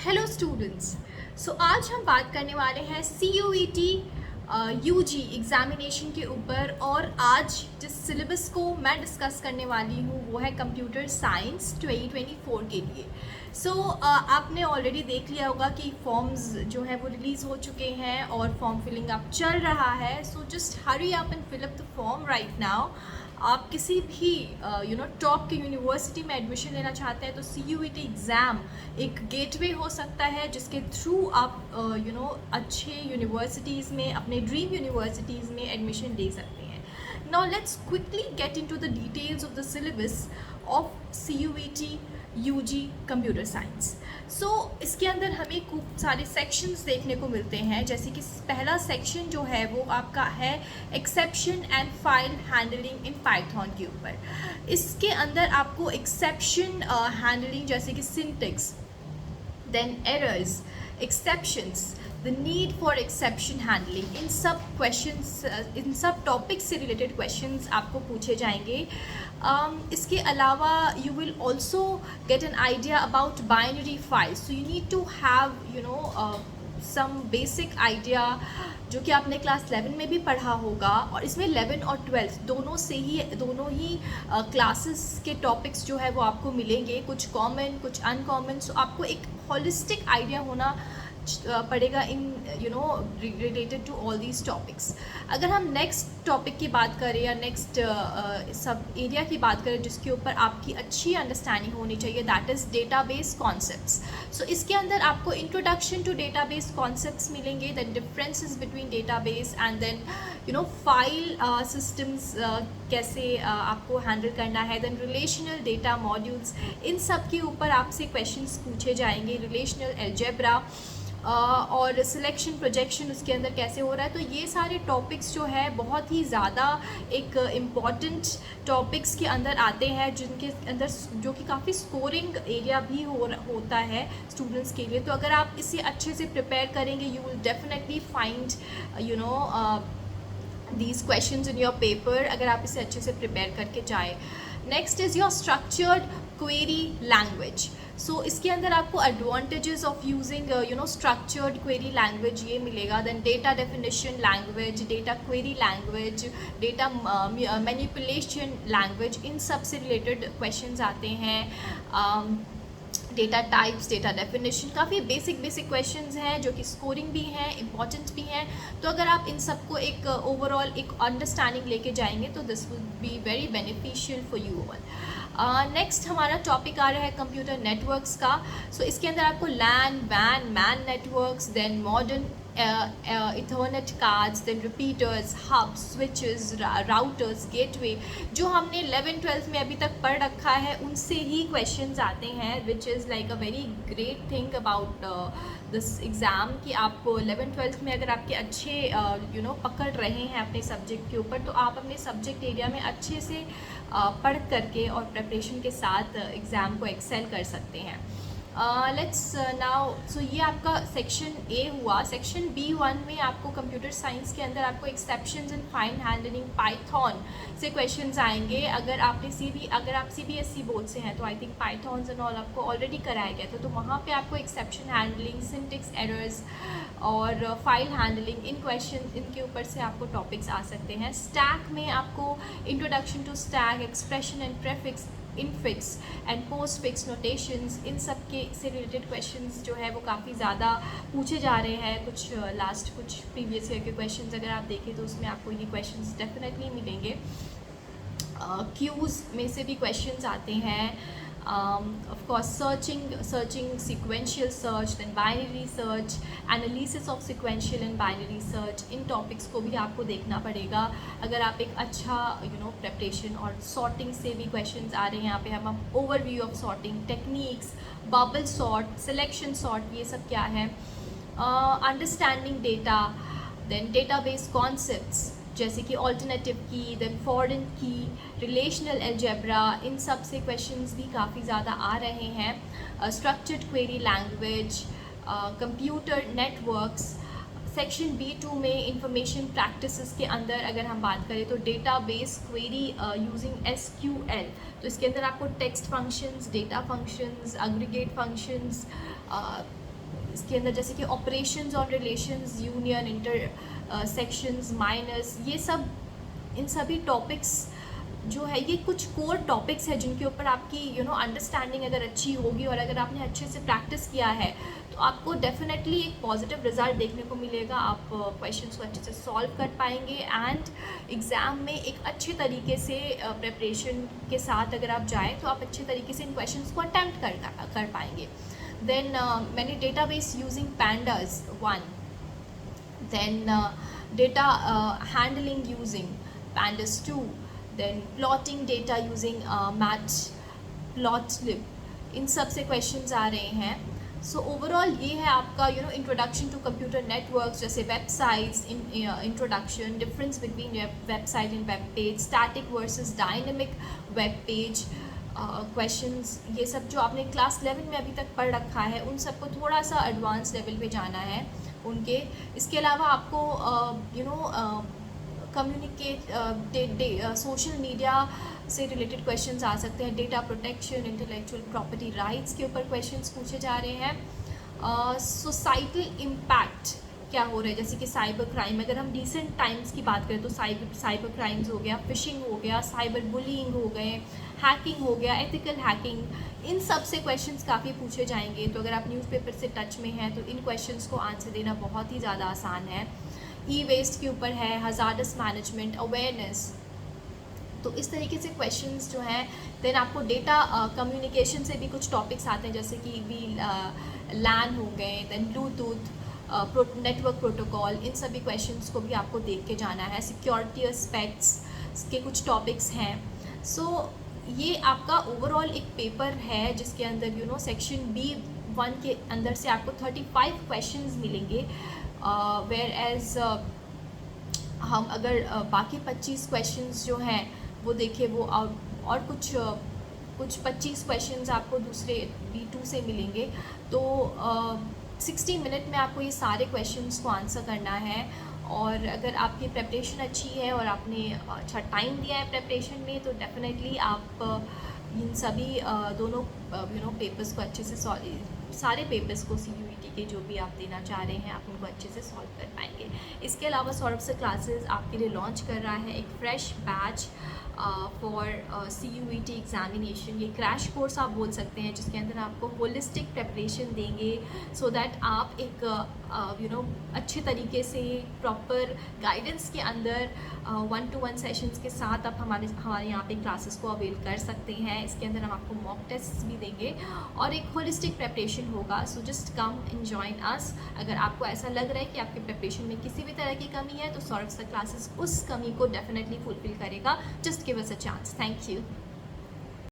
Hello students. आज हम बात करने वाले हैं CUET UG एग्जामिनेशन के ऊपर। और आज जिस सिलेबस को मैं डिस्कस करने वाली हूँ वो है कंप्यूटर साइंस 2024 के लिए। आपने ऑलरेडी देख लिया होगा कि फॉर्म्स जो है वो रिलीज़ हो चुके हैं और फॉर्म फिलिंग अब चल रहा है। Just hurry up and fill up the form right now. आप किसी भी टॉप की यूनिवर्सिटी में एडमिशन लेना चाहते हैं तो CUET एग्ज़ाम एक गेटवे हो सकता है जिसके थ्रू आप अच्छे यूनिवर्सिटीज़ में, अपने ड्रीम यूनिवर्सिटीज़ में एडमिशन ले सकते हैं। Now let's quickly get into the details of the syllabus of CUET UG computer science. इसके अंदर हमें खूब सारे सेक्शंस देखने को मिलते हैं, जैसे कि पहला सेक्शन जो है वो आपका है exception and file handling in Python के ऊपर। इसके अंदर आपको एक्सेप्शन हैंडलिंग जैसे कि syntax, then errors, exceptions, the need for exception handling, इन सब क्वेश्चंस, इन सब टॉपिक्स से रिलेटेड क्वेश्चंस आपको पूछे जाएंगे। इसके अलावा you will also get an idea about binary files. So you need to have some basic idea जो कि आपने क्लास 11 में भी पढ़ा होगा। और इसमें 11 और 12 दोनों ही क्लासेस के टॉपिक्स जो है वो आपको मिलेंगे, कुछ कॉमन कुछ अनकॉमन। आपको एक होलिस्टिक आइडिया होना पड़ेगा in related to all these topics. अगर हम नेक्स्ट टॉपिक की बात करें या नेक्स्ट सब एरिया की बात करें जिसके ऊपर आपकी अच्छी अंडरस्टैंडिंग होनी चाहिए, दैट इज़ डेटाबेस कॉन्सेप्ट्स। इसके अंदर आपको इंट्रोडक्शन टू डेटाबेस कॉन्सेप्ट्स मिलेंगे, then differences between database and then file systems कैसे आपको हैंडल करना है, देन रिलेशनल डेटा मॉड्यूल्स, इन सब के ऊपर आपसे क्वेश्चंस पूछे जाएंगे। रिलेशनल अलजेब्रा और सिलेक्शन प्रोजेक्शन उसके अंदर कैसे हो रहा है। तो ये सारे टॉपिक्स जो है बहुत ही ज़्यादा एक इम्पॉर्टेंट टॉपिक्स के अंदर आते हैं, जिनके अंदर जो कि काफ़ी स्कोरिंग एरिया भी होता है स्टूडेंट्स के लिए। तो अगर आप इसे अच्छे से प्रिपेयर करेंगे you will definitely find these questions in your paper, अगर आप इसे अच्छे से प्रिपेयर करके जाए। Next is your structured query language. इसके अंदर आपको advantages of using structured query language ये मिलेगा। Then data definition language, data query language, data manipulation language, इन सब से रिलेटेड क्वेश्चंस आते हैं। डेटा टाइप्स, डेटा डेफिनेशन, काफ़ी बेसिक क्वेश्चंस हैं जो कि स्कोरिंग भी हैं, इंपॉर्टेंट भी हैं। तो अगर आप इन सबको एक ओवरऑल एक अंडरस्टैंडिंग लेके जाएंगे तो this will be very beneficial for you all. Next हमारा टॉपिक आ रहा है कंप्यूटर नेटवर्क्स का। इसके अंदर आपको लैन, वैन, MAN networks, then modern Ethernet cards, then repeaters, hub, switches, routers, gateway, जो हमने 11-12 में अभी तक पढ़ रखा है उनसे ही क्वेश्चंस आते हैं, which is like a very great thing about this exam कि आपको 11-12 में अगर आपके अच्छे पकड़ रहे हैं अपने सब्जेक्ट के ऊपर तो आप अपने सब्जेक्ट एरिया में अच्छे से पढ़ करके और प्रिपरेशन के साथ एग्ज़ाम को एक्सेल कर सकते हैं। लेट्स नाउ ये आपका सेक्शन ए हुआ। सेक्शन B1 में आपको कंप्यूटर साइंस के अंदर आपको exceptions in file handling Python से क्वेश्चंस आएंगे। अगर आप CBSE बोर्ड से हैं तो I think Python and all आपको ऑलरेडी कराया गया था, तो वहाँ पे आपको एक्सेप्शन हैंडलिंग, सिंटेक्स एरर्स और फाइल हैंडलिंग, इन क्वेश्चन इनके ऊपर से आपको टॉपिक्स आ सकते हैं। स्टैक में आपको introduction to stack, expression and prefix, infix and postfix notations, इन सब के से रिलेटेड क्वेश्चंस जो है वो काफ़ी ज़्यादा पूछे जा रहे हैं। कुछ प्रीवियस ईयर के क्वेश्चंस अगर आप देखें तो उसमें आपको ये क्वेश्चंस डेफिनेटली मिलेंगे। क्यूज़ में से भी क्वेश्चंस आते हैं। of course searching sequential search, then binary search, analysis of sequential and binary search, in topics को भी आपको देखना पड़ेगा अगर आप एक अच्छा प्रेपरेशन। और सॉर्टिंग से भी क्वेश्चंस आ रहे हैं। यहाँ पे हम overview of sorting techniques, bubble sort, selection sort, ये सब क्या है। Understanding data, then database concepts जैसे कि alternative key, then foreign key, relational algebra, इन सब से क्वेश्चंस भी काफ़ी ज़्यादा आ रहे हैं। Structured query language, computer networks. Section B2 में इंफॉर्मेशन प्रैक्टिसेस के अंदर अगर हम बात करें तो डेटाबेस क्वेरी यूजिंग SQL, तो इसके अंदर आपको text functions, data functions, aggregate functions, इसके अंदर जैसे कि ऑपरेशंस और relations, union, inter sections, minus, ये सब, इन सभी टॉपिक्स जो है ये कुछ कोर टॉपिक्स है जिनके ऊपर आपकी अंडरस्टैंडिंग अगर अच्छी होगी और अगर आपने अच्छे से प्रैक्टिस किया है तो आपको डेफिनेटली एक पॉजिटिव रिजल्ट देखने को मिलेगा। आप क्वेश्चंस को अच्छे से सॉल्व कर पाएंगे एंड एग्ज़ाम में एक अच्छे तरीके से प्रिपरेशन के साथ अगर आप जाएँ तो आप अच्छे तरीके से इन क्वेश्चंस को अटैम्प्ट कर पाएंगे। देन मैंने database using pandas 1, then data handling using pandas 2, then plotting data using matplotlib, इन सब से क्वेश्चंस आ रहे हैं। सो ओवरऑल ये है आपका इंट्रोडक्शन टू कंप्यूटर नेटवर्क्स, जैसे websites, introduction, difference between website and web page, static versus dynamic web page questions, ये सब जो आपने क्लास 11 में अभी तक पढ़ रखा है उन सबको थोड़ा सा एडवांस लेवल पे जाना है उनके। इसके अलावा आपको कम्युनिकेट सोशल मीडिया से रिलेटेड क्वेश्चंस आ सकते हैं, data protection, intellectual property rights के ऊपर क्वेश्चंस पूछे जा रहे हैं। सोसाइटल इम्पैक्ट क्या हो रहा है, जैसे कि साइबर क्राइम, अगर हम रिसेंट टाइम्स की बात करें तो साइबर क्राइम्स हो गया, फिशिंग हो गया, साइबर बुलिंग हो गए, हैकिंग हो गया, एथिकल हैकिंग, इन सब से क्वेश्चंस काफ़ी पूछे जाएंगे। तो अगर आप न्यूज़पेपर से टच में हैं तो इन क्वेश्चंस को आंसर देना बहुत ही ज़्यादा आसान है। ई वेस्ट के ऊपर है, हज़ार्डस मैनेजमेंट, अवेयरनेस, तो इस तरीके से क्वेश्चंस जो हैं। देन आपको डेटा कम्युनिकेशन से भी कुछ टॉपिक्स आते हैं, जैसे कि लैन हो गए, देन ब्लूटूथ, नेटवर्क प्रोटोकॉल, इन सभी क्वेश्चंस को भी आपको देख के जाना है। सिक्योरिटी एस्पेक्ट्स के कुछ टॉपिक्स हैं। सो ये आपका ओवरऑल एक पेपर है जिसके अंदर सेक्शन B1 के अंदर से आपको 35 क्वेश्चंस मिलेंगे, वेयर एज हम अगर बाकी 25 क्वेश्चंस जो हैं वो देखें वो और कुछ 25 क्वेश्चंस आपको दूसरे B2 से मिलेंगे। तो 60 मिनट में आपको ये सारे क्वेश्चंस को आंसर करना है। और अगर आपकी प्रेपरेशन अच्छी है और आपने अच्छा टाइम दिया है प्रेपरेशन में तो डेफिनेटली आप इन सभी दोनों पेपर्स को अच्छे से सारे पेपर्स को CUET के जो भी आप देना चाह रहे हैं आप उनको अच्छे से सॉल्व कर पाएंगे। इसके अलावा सौरभ सर क्लासेस आपके लिए लॉन्च कर रहा है एक fresh batch for CUET examination. ये क्रैश कोर्स आप बोल सकते हैं जिसके अंदर आपको होलिस्टिक प्रेपरेशन देंगे सो दैट आप एक अच्छे तरीके से प्रॉपर गाइडेंस के अंदर 1-to-1 सेशंस के साथ आप हमारे यहाँ पे क्लासेस को अवेल कर सकते हैं। इसके अंदर हम आपको मॉक टेस्ट भी देंगे और एक होलिस्टिक प्रेपरेशन होगा। So just come and join us. अगर आपको ऐसा लग रहा है कि आपके प्रेपरेशन में किसी भी तरह की कमी है तो सौरभ सर क्लासेस उस कमी को डेफिनेटली फुलफिल करेगा। Just give us a chance. Thank you.